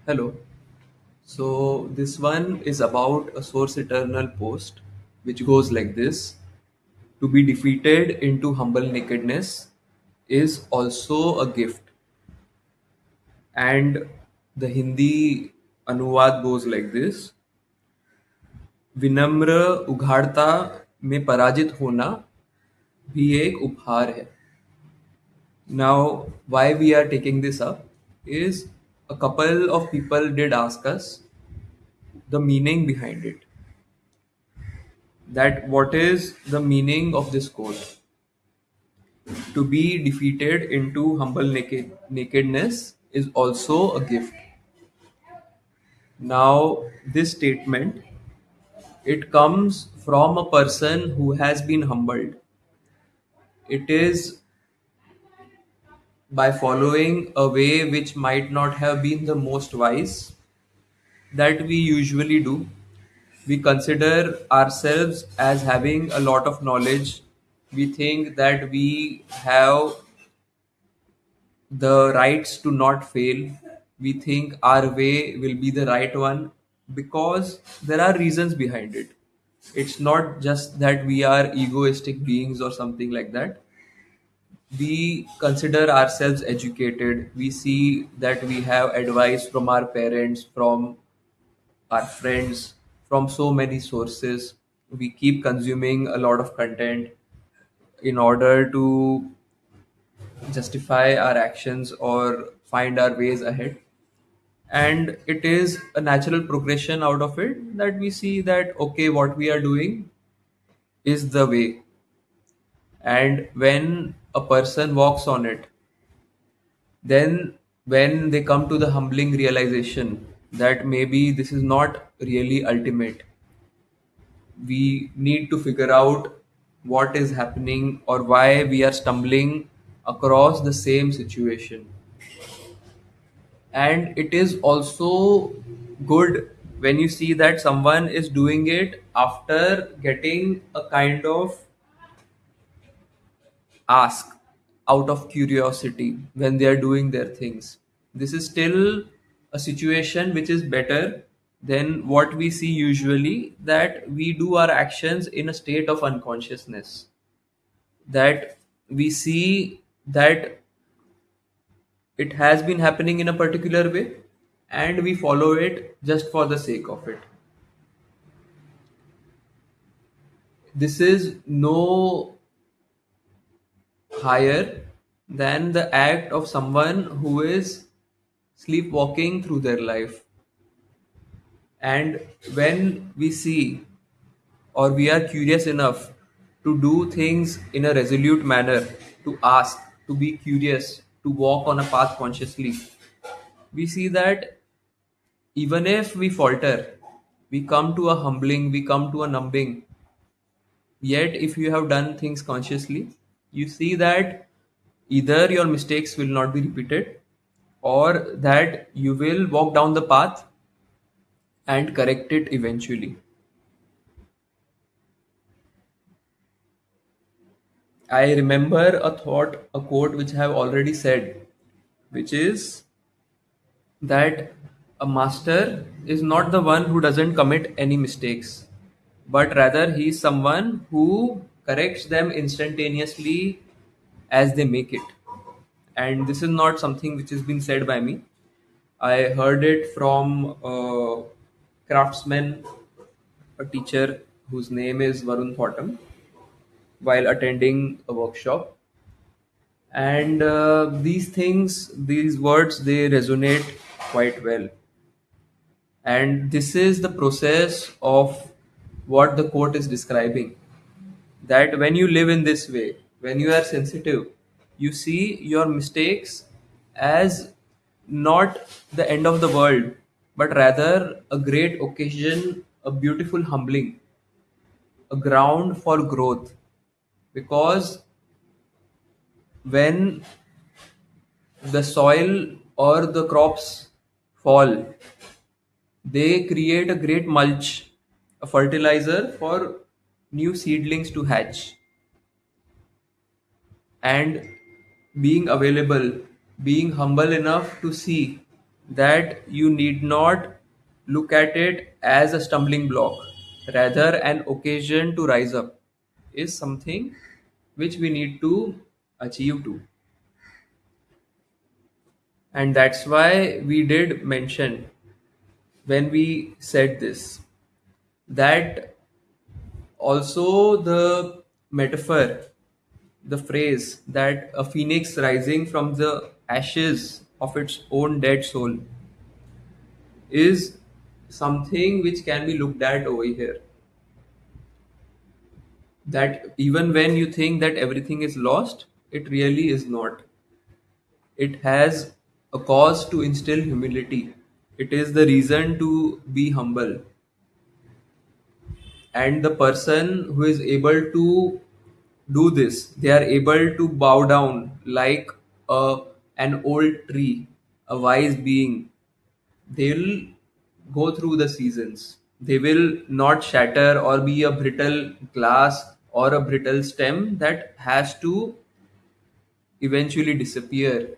Hello. So this one is about a source eternal post which goes like this. To be defeated into humble nakedness is also a gift. And the Hindi अनुवाद goes like this. विनम्र उघाड़ता में पराजित होना भी एक उपहार है. Now, why we are taking this up is a couple of people did ask us the meaning behind it. That what is the meaning of this quote? To be defeated into nakedness is also a gift. Now, this statement it comes from a person who has been humbled. It is by following a way which might not have been the most wise that we usually do. We consider ourselves as having a lot of knowledge. We think that we have the rights to not fail. We think our way will be the right one because there are reasons behind it. It's not just that we are egoistic beings or something like that. We consider ourselves educated. We see that we have advice from our parents, from our friends, from so many sources. We keep consuming a lot of content in order to justify our actions or find our ways ahead. And it is a natural progression out of it that we see that, okay, what we are doing is the way. And when a person walks on it, then when they come to the humbling realization that maybe this is not really ultimate, we need to figure out what is happening or why we are stumbling across the same situation. And it is also good when you see that someone is doing it after getting a kind of ask out of curiosity when they are doing their things. This is still a situation which is better than what we see usually, that we do our actions in a state of unconsciousness, that we see that it has been happening in a particular way and we follow it just for the sake of it. This is no higher than the act of someone who is sleepwalking through their life. And when we see or we are curious enough to do things in a resolute manner, to ask, to be curious, to walk on a path consciously, we see that even if we falter, we come to a humbling, we come to a numbing. Yet, if you have done things consciously, you see that either your mistakes will not be repeated or that you will walk down the path and correct it eventually. I remember a quote which I have already said, which is that a master is not the one who doesn't commit any mistakes, but rather he is someone who corrects them instantaneously as they make it. And this is not something which has been said by me. I heard it from a craftsman, a teacher whose name is Varun Thottam, while attending a workshop. And these things, these words, they resonate quite well. And this is the process of what the quote is describing. That when you live in this way, when you are sensitive, you see your mistakes as not the end of the world, but rather a great occasion, a beautiful humbling, a ground for growth. Because when the soil or the crops fall, they create a great mulch, a fertilizer for new seedlings to hatch. And being available, being humble enough to see that you need not look at it as a stumbling block, rather an occasion to rise up, is something which we need to achieve to. And that's why we did mention when we said this, that also the metaphor, the phrase that a phoenix rising from the ashes of its own dead soul is something which can be looked at over here. That even when you think that everything is lost, it really is not. It has a cause to instill humility. It is the reason to be humble. And the person who is able to do this, they are able to bow down like an old tree, a wise being. They'll go through the seasons. They will not shatter or be a brittle glass or a brittle stem that has to eventually disappear